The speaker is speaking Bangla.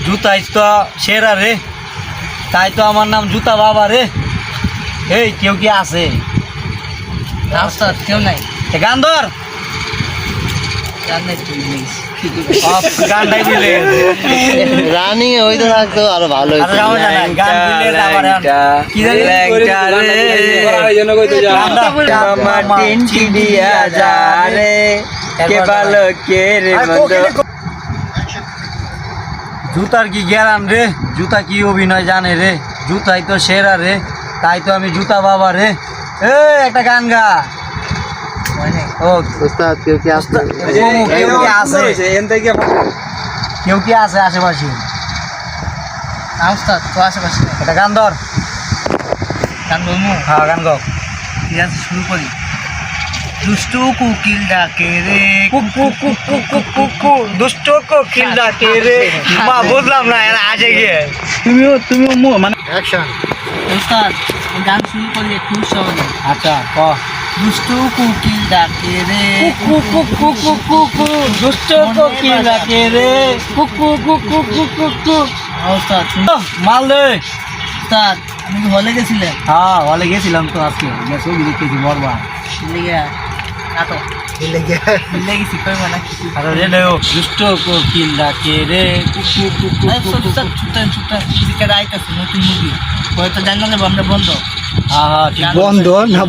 জুতাই তো সেরা রে, তাই তো আমার নাম জুতা বাবা রে। এই কেউ কি আছে? ওস্তাদ কেউ নাই। গান ধর, গান নাই তুই গানটাই মিলে রানিং এ হইতে থাকতো আরো ভালো হইতো। গান মিলে আবার কি জানি জুতার কি জ্ঞান রে, জুতা কি অভিনয় জানে রে, জুতাই তো সেরা রে, তাই তো আমি জুতা বাবা রে। একটা গান গা। ও ওস্তাদ কেউ কি আসছে? কেউ কি আছে? কেউ কি আছে আশেপাশে? না ওস্তাদ তো আশেপাশে নেই। একটা গান ধর। গান বলবো? হ্যাঁ গান গাও। ঠিক আছে শুরু করি। দুষ্টু কুকিল ডাকে রে, দুষ্ট কোকিল ডাকে রে। মা বুঝলাম না এর আজে গিয়ে তুমিও মানে অ্যাকশন। ওস্তাদ গান শুরু করলে একটু সহজে। আচ্ছা ক। দুষ্টু কুকিল ডাকে রে, দুষ্ট কোকিল ডাকে রে, ওস্তাদ মাল দে। ওস্তাদ আমি কি হলে গেছিলেন? হ্যাঁ হলে গেছিলাম তো আজকে, ছবি দেখতেছি বরবা। লিগে নাটক মিলে গেছি কই মানে আরে রে রে দুষ্ট কোকিল ডাকে রে, ছুটেন দিকে রাইতেছে নতুন মুভি হয়তো জানালে আমরা বন্ধ। হ্যাঁ হ্যাঁ ঠিক বন্ধ না